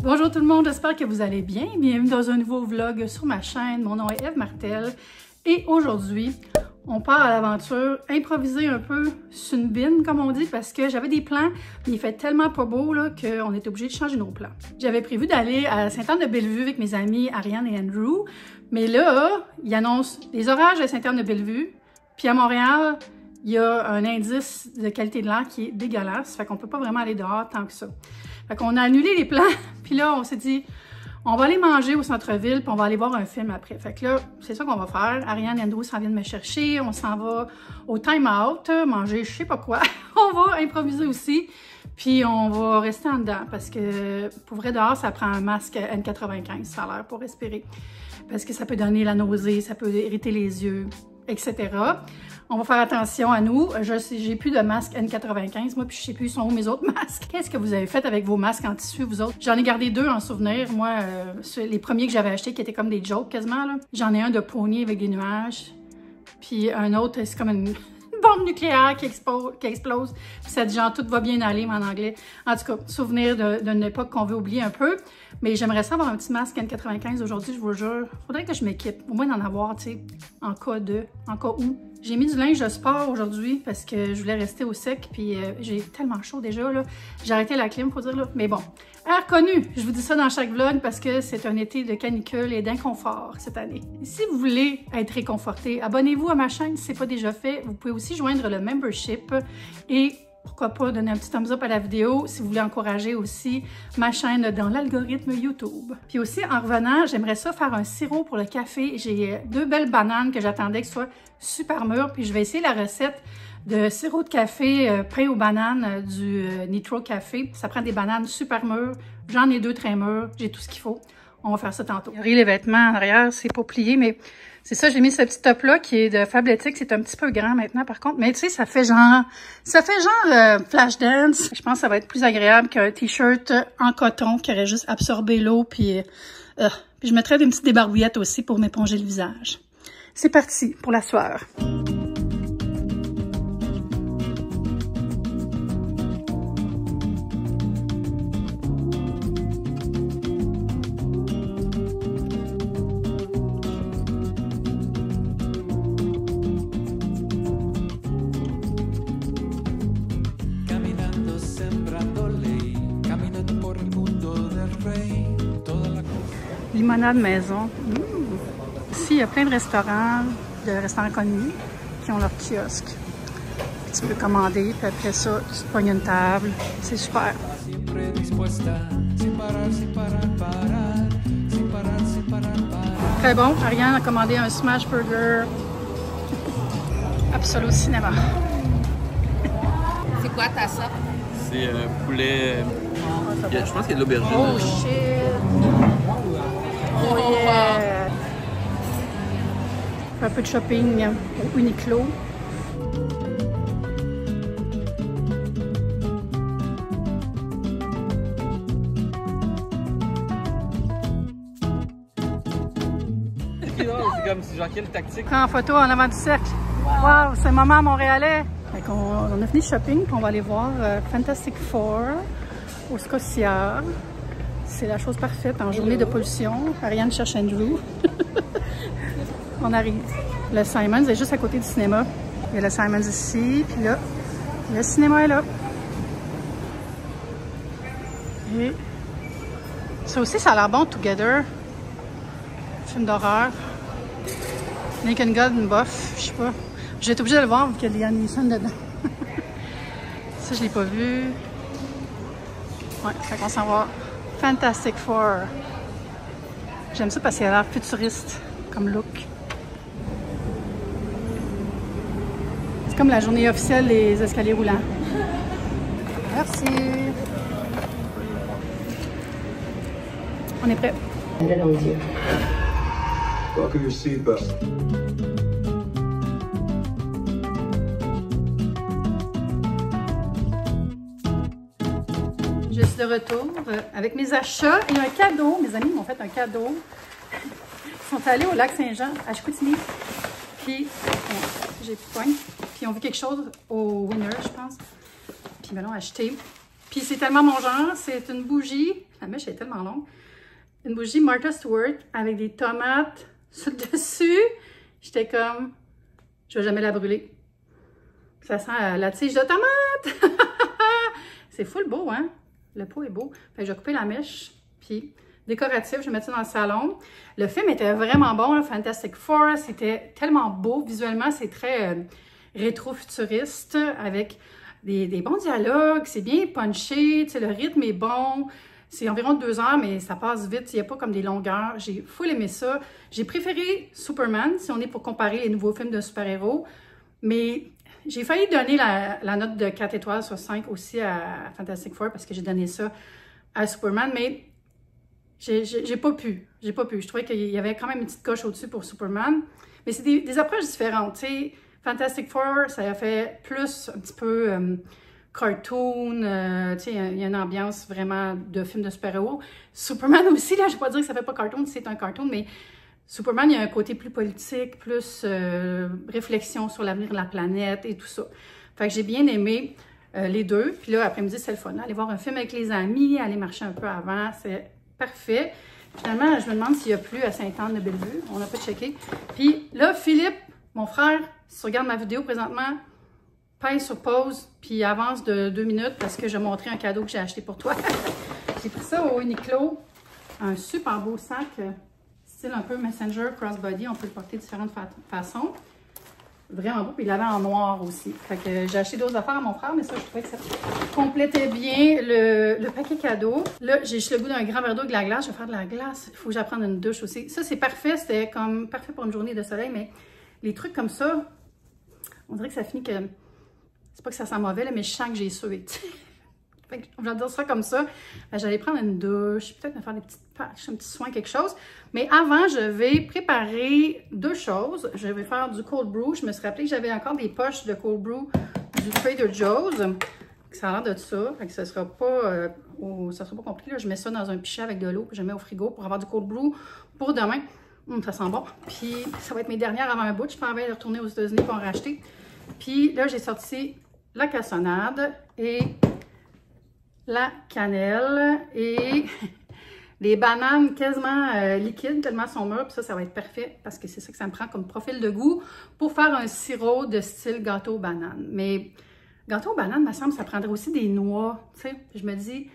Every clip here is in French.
Bonjour tout le monde, j'espère que vous allez bien. Bienvenue dans un nouveau vlog sur ma chaîne. Mon nom est Eve Martel et aujourd'hui, on part à l'aventure, improviser un peu sur une bine, comme on dit, parce que j'avais des plans, mais il fait tellement pas beau qu'on est obligé de changer nos plans. J'avais prévu d'aller à Sainte-Anne-de-Bellevue avec mes amis Ariane et Andrew, mais là, ils annoncent les orages à Sainte-Anne-de-Bellevue, puis à Montréal, il y a un indice de qualité de l'air qui est dégueulasse, fait qu'on peut pas vraiment aller dehors tant que ça. Fait qu'on a annulé les plans, puis là, on s'est dit, on va aller manger au centre-ville, puis on va aller voir un film après. Fait que là, c'est ça qu'on va faire. Ariane et Andrew s'en viennent me chercher, on s'en va au time-out, manger je sais pas quoi. On va improviser aussi, puis on va rester en dedans, parce que pour vrai, dehors, ça prend un masque N95, ça a l'air, pour respirer. Parce que ça peut donner la nausée, ça peut irriter les yeux, etc. On va faire attention à nous. J'ai plus de masque N95, moi, puis je sais plus, ils sont où mes autres masques. Qu'est-ce que vous avez fait avec vos masques en tissu, vous autres? J'en ai gardé 2 en souvenir. Moi, les premiers que j'avais achetés, qui étaient comme des jokes quasiment, là. J'en ai un de pony avec des nuages. Puis un autre, c'est comme une bombe nucléaire qui explose. Puis ça dit genre, tout va bien aller, mais en anglais. En tout cas, souvenir d'une époque qu'on veut oublier un peu. Mais j'aimerais ça avoir un petit masque N95 aujourd'hui, je vous jure. Faudrait que je m'équipe, au moins d'en avoir, tu sais, en cas où. J'ai mis du linge de sport aujourd'hui parce que je voulais rester au sec, puis j'ai tellement chaud déjà, là. J'ai arrêté la clim, faut dire, là. Mais bon, air connu, je vous dis ça dans chaque vlog parce que c'est un été de canicule et d'inconfort cette année. Si vous voulez être réconforté, abonnez-vous à ma chaîne si ce n'est pas déjà fait. Vous pouvez aussi joindre le membership et pourquoi pas donner un petit thumbs up à la vidéo si vous voulez encourager aussi ma chaîne dans l'algorithme YouTube. Puis aussi, en revenant, j'aimerais ça faire un sirop pour le café. J'ai 2 belles bananes que j'attendais que ce soit super mûres. Puis je vais essayer la recette de sirop de café pain aux bananes du Nitro Café. Ça prend des bananes super mûres. J'en ai 2 très mûres. J'ai tout ce qu'il faut. On va faire ça tantôt. Les vêtements en arrière, c'est pas plié, mais c'est ça, j'ai mis ce petit top-là qui est de Fabletics. C'est un petit peu grand maintenant, par contre. Mais tu sais, ça fait genre flash dance. Je pense que ça va être plus agréable qu'un t-shirt en coton qui aurait juste absorbé l'eau. Puis je mettrais des petites débarbouillettes aussi pour m'éponger le visage. C'est parti pour la sueur. Limonade maison. Ici, il y a plein de restaurants connus qui ont leur kiosque. Puis tu peux commander, puis après ça, tu te pognes une table. C'est super. Très bon. Ariane a commandé un smash burger. Absolu Cinéma. C'est quoi ta ça? C'est un poulet. Je pense qu'il y a de l'aubergine. Oh shit! Oh yeah! Un peu de shopping au Uniqlo. C'est comme si genre quelle tactique. Prends en photo en avant du cercle. Wow, c'est un moment montréalais. On a fini le shopping, puis on va aller voir Fantastic Four au Scotia. C'est la chose parfaite en journée de pollution. Ariane cherche Andrew. On arrive. Le Simons est juste à côté du cinéma. Il y a le Simons ici, puis là, le cinéma est là. Et ça aussi, ça a l'air bon, Together. Film d'horreur. Naked God, bof, je sais pas. J'ai été obligée de le voir vu qu'il y a des Liam dedans. Ça, je l'ai pas vu. Ouais, fait qu'on s'en va. Fantastic Four. J'aime ça parce qu'il a l'air futuriste comme look. C'est comme la journée officielle des escaliers roulants. Merci. On est prêt. Buckle your seatbelt. Je suis de retour avec mes achats et un cadeau. Mes amis m'ont fait un cadeau. Ils sont allés au lac Saint-Jean à Chicoutimi. Puis, j'ai plus de poigne. Puis, ils ont vu quelque chose au Winner, je pense. Puis, ils me l'ont acheté. Puis, c'est tellement mon genre. C'est une bougie La mèche est tellement longue. Une bougie Martha Stewart avec des tomates sur le dessus. J'étais comme, je vais jamais la brûler. Ça sent la tige de tomate. C'est full beau, hein? Le pot est beau. Fait que je vais couper la mèche, puis décoratif, je vais mettre ça dans le salon. Le film était vraiment bon, là, Fantastic Four. C'était tellement beau. Visuellement, c'est très rétro-futuriste avec des bons dialogues. C'est bien punché, tu sais, le rythme est bon. C'est environ 2 heures, mais ça passe vite. Il n'y a pas comme des longueurs. J'ai full aimé ça. J'ai préféré Superman, si on est pour comparer les nouveaux films de super-héros. Mais j'ai failli donner la note de 4 étoiles sur 5 aussi à Fantastic Four parce que j'ai donné ça à Superman, mais j'ai pas pu. J'ai pas pu. Je trouvais qu'il y avait quand même une petite coche au-dessus pour Superman. Mais c'est des approches différentes. Tu sais, Fantastic Four, ça a fait plus un petit peu cartoon. Tu sais, il y a une ambiance vraiment de film de super-héros. Superman aussi, là, je ne vais pas dire que ça fait pas cartoon, c'est un cartoon, mais Superman, il y a un côté plus politique, plus réflexion sur l'avenir de la planète et tout ça. Fait que j'ai bien aimé les deux. Puis là, après-midi, c'est le fun. Aller voir un film avec les amis, aller marcher un peu avant, c'est parfait. Finalement, je me demande s'il y a plus à Sainte-Anne-de-Bellevue. On n'a pas checké. Puis là, Philippe, mon frère, si tu regardes ma vidéo présentement, pèse sur pause, puis avance de 2 minutes parce que je vais montrer un cadeau que j'ai acheté pour toi. J'ai pris ça au Uniqlo. Un super beau sac, style un peu Messenger Crossbody. On peut le porter de différentes façons. Vraiment beau. Puis il l'avait en noir aussi. Fait que j'ai acheté d'autres affaires à mon frère, mais ça, je trouvais que ça complétait bien le paquet cadeau. Là, j'ai juste le goût d'un grand verre d'eau avec de la glace. Je vais faire de la glace. Il faut que j'apprenne une douche aussi. Ça, c'est parfait. C'était comme parfait pour une journée de soleil, mais les trucs comme ça, on dirait que ça finit que... C'est pas que ça sent mauvais, là, mais je sens que j'ai sué. Fait que, on va dire ça comme ça. J'allais prendre une douche, peut-être me faire des petites patchs, un petit soin, quelque chose. Mais avant, je vais préparer 2 choses. Je vais faire du cold brew. Je me suis rappelé que j'avais encore des poches de cold brew du Trader Joe's. Ça a l'air de ça. Fait que ça sera pas compliqué. Là. Je mets ça dans un pichet avec de l'eau, puis je mets au frigo pour avoir du cold brew pour demain. Ça sent bon. Puis ça va être mes dernières avant un bout. Je pense de retourner aux États-Unis pour en racheter. Puis là, j'ai sorti la cassonade et la cannelle et les bananes quasiment liquides, tellement elles sont mûres. Puis ça va être parfait parce que c'est ça que ça me prend comme profil de goût pour faire un sirop de style gâteau banane. Mais gâteau banane, il me semble, ça prendrait aussi des noix. Tu sais, je me dis,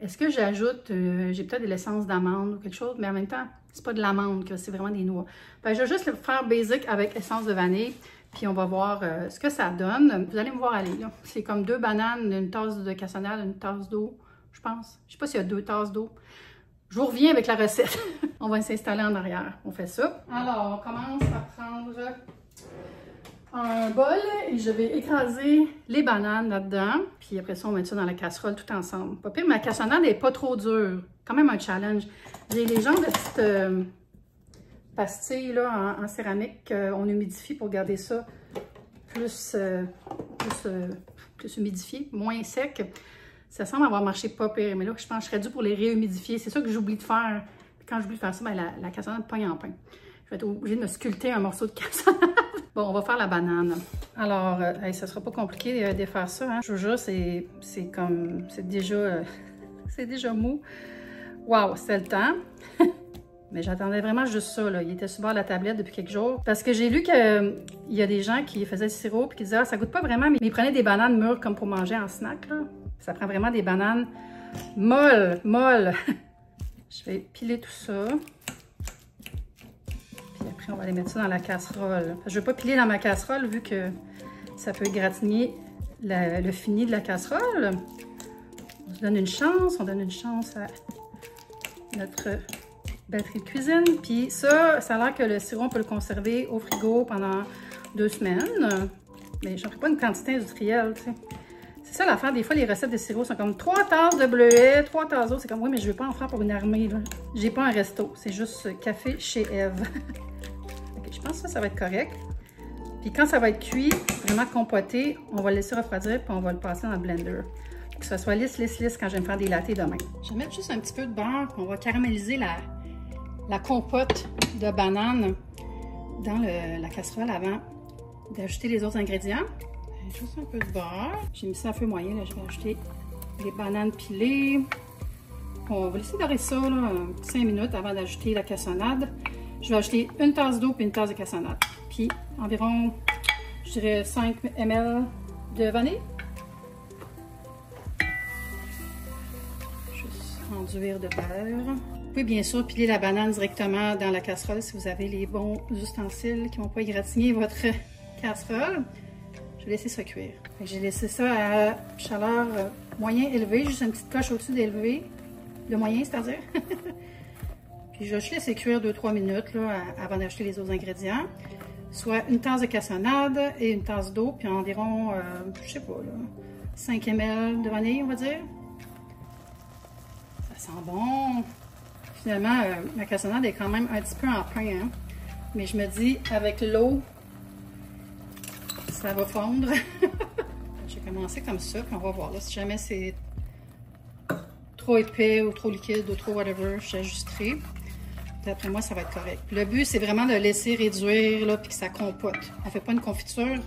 est-ce que j'ajoute, j'ai peut-être de l'essence d'amande ou quelque chose, mais en même temps, c'est pas de l'amande, c'est vraiment des noix. Fait que je vais juste le faire basic avec essence de vanille. Puis on va voir ce que ça donne. Vous allez me voir aller, là. C'est comme 2 bananes, une tasse de cassonade, une tasse d'eau, je pense. Je sais pas s'il y a 2 tasses d'eau. Je vous reviens avec la recette. On va s'installer en arrière. On fait ça. Alors, on commence par prendre un bol et je vais écraser les bananes là-dedans. Puis après ça, on met ça dans la casserole tout ensemble. Pas pire, ma cassonade n'est pas trop dure. Quand même un challenge. J'ai les genres de petites... pastilles là, en céramique on humidifie pour garder ça plus humidifié, moins sec. Ça semble avoir marché pas pire, mais là, je pense que je serais dû pour les réhumidifier. C'est ça que j'oublie de faire. Puis quand j'oublie de faire ça, ben, la cassonade pogne en pain. Je vais être obligée de me sculpter un morceau de cassonade. Bon, on va faire la banane. Alors, ça sera pas compliqué de faire ça. Hein. Je vous jure, c'est déjà mou. Wow, c'est le temps. Mais j'attendais vraiment juste ça, là. Il était sur le bord de la tablette depuis quelques jours. Parce que j'ai lu qu'il y a des gens qui faisaient du sirop et qui disaient « Ah, ça goûte pas vraiment », mais ils prenaient des bananes mûres comme pour manger en snack, là. Ça prend vraiment des bananes molles. Je vais piler tout ça. Puis après, on va aller mettre ça dans la casserole. Je ne vais pas piler dans ma casserole vu que ça peut égratigner le fini de la casserole. On se donne une chance. On donne une chance à notre... batterie de cuisine. Puis ça a l'air que le sirop, on peut le conserver au frigo pendant 2 semaines. Mais j'en ferai pas une quantité industrielle, tu sais. C'est ça l'affaire. Des fois, les recettes de sirop sont comme 3 tasses de bleuet, 3 tasses d'eau. C'est comme, oui, mais je ne veux pas en faire pour une armée, là. J'ai pas un resto. C'est juste café chez Eve. OK, je pense que ça va être correct. Puis quand ça va être cuit, vraiment compoté, on va le laisser refroidir puis on va le passer dans le blender. Pour que ça soit lisse quand je vais me faire des lattés demain. Je vais mettre juste un petit peu de beurre puis on va caraméliser la compote de banane dans la casserole avant d'ajouter les autres ingrédients. Juste un peu de beurre. J'ai mis ça à feu moyen, là. Je vais ajouter les bananes pilées. On va laisser dorer ça là, 5 minutes avant d'ajouter la cassonade. Je vais ajouter une tasse d'eau puis une tasse de cassonade. Puis environ, je dirais 5 ml de vanille. Juste enduire de beurre. Vous pouvez bien sûr piler la banane directement dans la casserole si vous avez les bons ustensiles qui ne vont pas égratigner votre casserole. Je vais laisser ça cuire. J'ai laissé ça à chaleur moyen élevé, juste une petite coche au-dessus d'élevé. Le moyen, c'est-à-dire. Puis je vais juste laisser cuire 2-3 minutes là, avant d'ajouter les autres ingrédients. Soit une tasse de cassonade et une tasse d'eau, puis environ, je sais pas, là, 5 ml de vanille, on va dire. Ça sent bon. Finalement, ma cassonade est quand même un petit peu en pain, hein. Mais je me dis, avec l'eau, ça va fondre. J'ai commencé comme ça, puis on va voir. Là, si jamais c'est trop épais ou trop liquide ou trop whatever, j'ajusterai. D'après moi, ça va être correct. Le but, c'est vraiment de laisser réduire, là, puis que ça compote. On ne fait pas une confiture,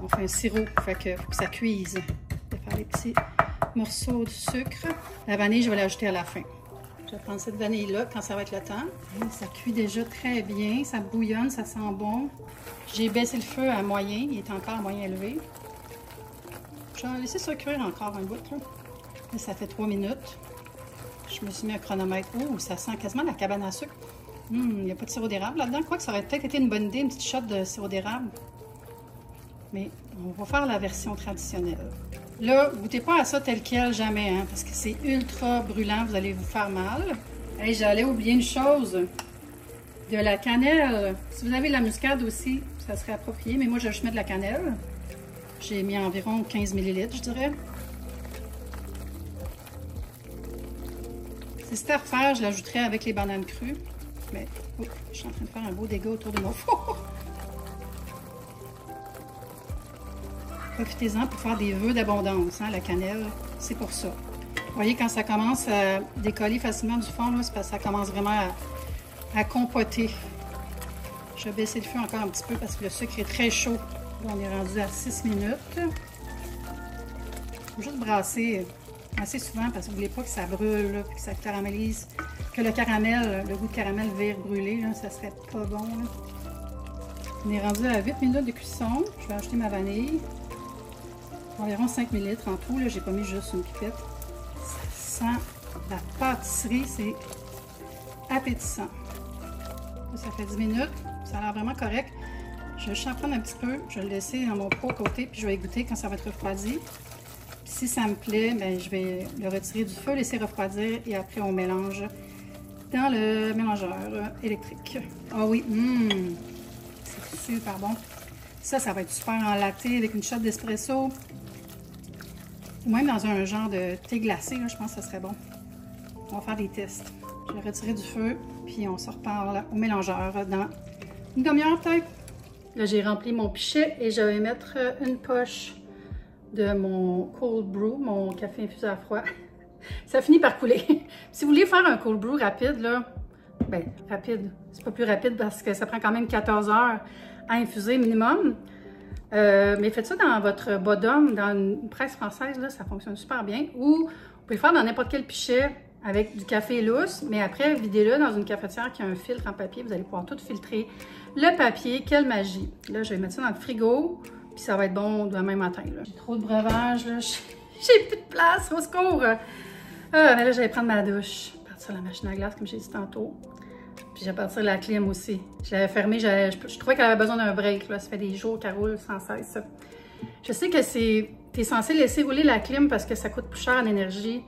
on fait un sirop. Fait que faut que ça cuise. Je vais faire les petits morceaux de sucre. La vanille, je vais l'ajouter à la fin. Je vais prendre cette vanille-là quand ça va être le temps. Ça cuit déjà très bien, ça bouillonne, ça sent bon. J'ai baissé le feu à moyen, il est encore à moyen élevé. Je vais laisser ça cuire encore un bout, là. Et ça fait 3 minutes. Je me suis mis un chronomètre. Oh, ça sent quasiment la cabane à sucre. Il n'y a pas de sirop d'érable là-dedans. Quoique ça aurait peut-être été une bonne idée, une petite shot de sirop d'érable. Mais on va faire la version traditionnelle. Là, goûtez pas à ça tel quel, jamais, hein, parce que c'est ultra brûlant, vous allez vous faire mal. Hey, j'allais oublier une chose. De la cannelle. Si vous avez de la muscade aussi, ça serait approprié, mais moi, je vais juste mettre de la cannelle. J'ai mis environ 15 ml, je dirais. Si c'était à refaire, je l'ajouterais avec les bananes crues. Mais, oh, je suis en train de faire un beau dégât autour de mon four. Profitez-en pour faire des vœux d'abondance, hein, la cannelle, c'est pour ça. Vous voyez, quand ça commence à décoller facilement du fond, c'est parce que ça commence vraiment à compoter. Je vais baisser le feu encore un petit peu parce que le sucre est très chaud. Là, on est rendu à 6 minutes. Il faut juste brasser assez souvent parce que vous ne voulez pas que ça brûle, là, que ça caramélise, que le caramel, le goût de caramel vire brûlé, là, ça serait pas bon. Là. On est rendu à 8 minutes de cuisson. Je vais ajouter ma vanille. Environ 5 ml en tout, là, j'ai pas mis juste une pipette. Ça sent la pâtisserie, c'est appétissant. Là, ça fait 10 minutes, ça a l'air vraiment correct. Je vais juste en prendre un petit peu, je vais le laisser dans mon pot à côté, puis je vais goûter quand ça va être refroidi. Puis si ça me plaît, bien, je vais le retirer du feu, laisser refroidir, et après on mélange dans le mélangeur électrique. Ah oui, c'est super bon. Ça va être super en latte avec une shot d'espresso. Ou même dans un genre de thé glacé, là, je pense que ça serait bon. On va faire des tests. Je vais retirer du feu, puis on se reparle au mélangeur dans une demi-heure peut-être. Là, j'ai rempli mon pichet et je vais mettre une poche de mon cold brew, mon café infusé à froid. Ça finit par couler. Si vous voulez faire un cold brew rapide, là, ben rapide, c'est pas plus rapide parce que ça prend quand même 14 heures à infuser minimum. Mais faites ça dans votre bas-d'homme, dans une presse française, là, ça fonctionne super bien. Ou vous pouvez faire dans n'importe quel pichet avec du café lousse, mais après, videz-le dans une cafetière qui a un filtre en papier. Vous allez pouvoir tout filtrer. Le papier, quelle magie! Là, je vais mettre ça dans le frigo, puis ça va être bon demain matin. J'ai trop de breuvage, là. J'ai plus de place, au secours! Mais là, je vais prendre ma douche, partir la machine à glace, comme j'ai dit tantôt. Puis j'ai partir la clim aussi. Je l'avais fermée, je trouvais qu'elle avait besoin d'un break. Là. Ça fait des jours qu'elle roule sans cesse. Je sais que t'es censé laisser rouler la clim parce que ça coûte plus cher en énergie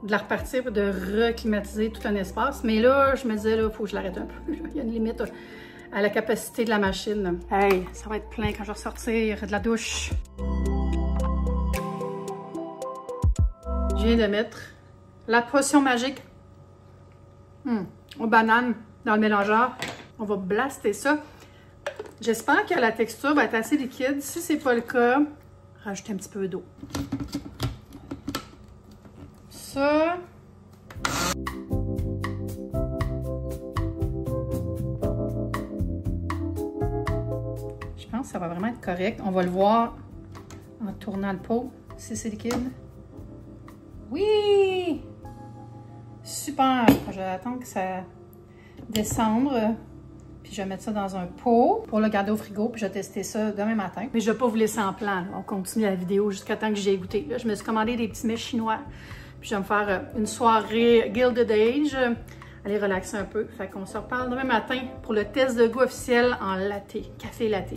de la repartir et de reclimatiser tout un espace. Mais là, je me disais, il faut que je l'arrête un peu. Il y a une limite à la capacité de la machine. Hey, ça va être plein quand je vais ressortir de la douche. Je viens de mettre la potion magique aux bananes dans le mélangeur. On va blaster ça. J'espère que la texture va être assez liquide. Si ce n'est pas le cas, rajoutez un petit peu d'eau. Ça. Je pense que ça va vraiment être correct. On va le voir en tournant le pot si c'est liquide. Oui! super. Je vais attendre que ça descende. Puis je vais mettre ça dans un pot pour le garder au frigo. Puis je vais tester ça demain matin. Mais je ne vais pas vous laisser en plan. Là. On continue la vidéo jusqu'à temps que j'y ai goûté. Là, je me suis commandé des petits mets chinois. Puis je vais me faire une soirée Gilded Age. Aller relaxer un peu. Fait qu'on se reparle demain matin pour le test de goût officiel en latte. Café latte.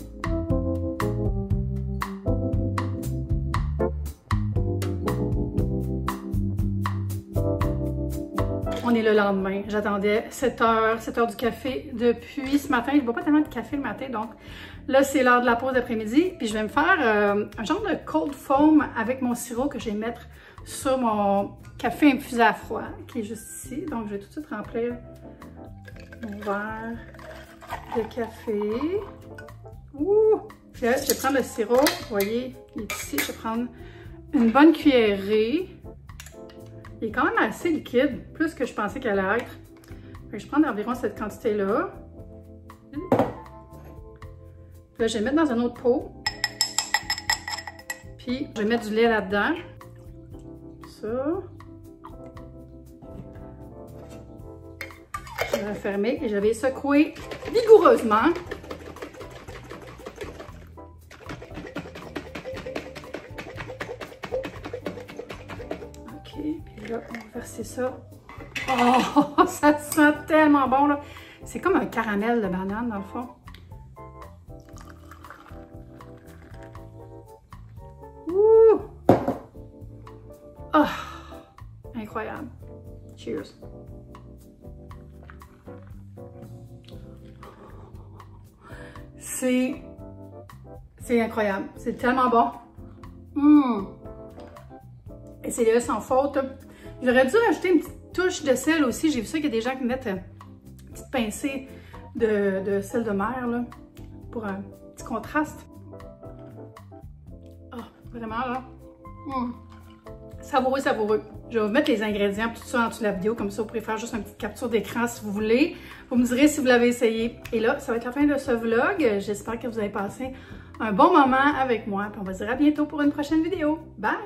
On est le lendemain. J'attendais 7 heures du café depuis ce matin. Je ne bois pas tellement de café le matin, donc là, c'est l'heure de la pause d'après-midi. Puis je vais me faire un genre de cold foam avec mon sirop que je vais mettre sur mon café infusé à froid, qui est juste ici. Donc, je vais tout de suite remplir mon verre de café. Ouh! Puis là, je vais prendre le sirop. Vous voyez, il est ici. Je vais prendre une bonne cuillerée. Il est quand même assez liquide, plus que je pensais qu'il allait être. Je vais prendre environ cette quantité-là. Là, je vais le mettre dans un autre pot. Puis, je vais mettre du lait là-dedans. Ça. Je vais refermer et je vais secouer vigoureusement. OK, puis là, on va verser ça. Oh, ça sent tellement bon, là. C'est comme un caramel de banane, dans le fond. Ouh! Oh, incroyable. Cheers. C'est incroyable. C'est tellement bon. Et c'est le sans faute. J'aurais dû rajouter une petite touche de sel aussi. J'ai vu ça qu'il y a des gens qui mettent une petite pincée de sel de mer là, pour un petit contraste. Oh, vraiment là. Savoureux, savoureux. Je vais vous mettre les ingrédients, tout ça en dessous de la vidéo, comme ça vous pourrez faire juste une petite capture d'écran si vous voulez. Vous me direz si vous l'avez essayé. Et là, ça va être la fin de ce vlog. J'espère que vous avez passé un bon moment avec moi. Puis on va se dire à bientôt pour une prochaine vidéo. Bye!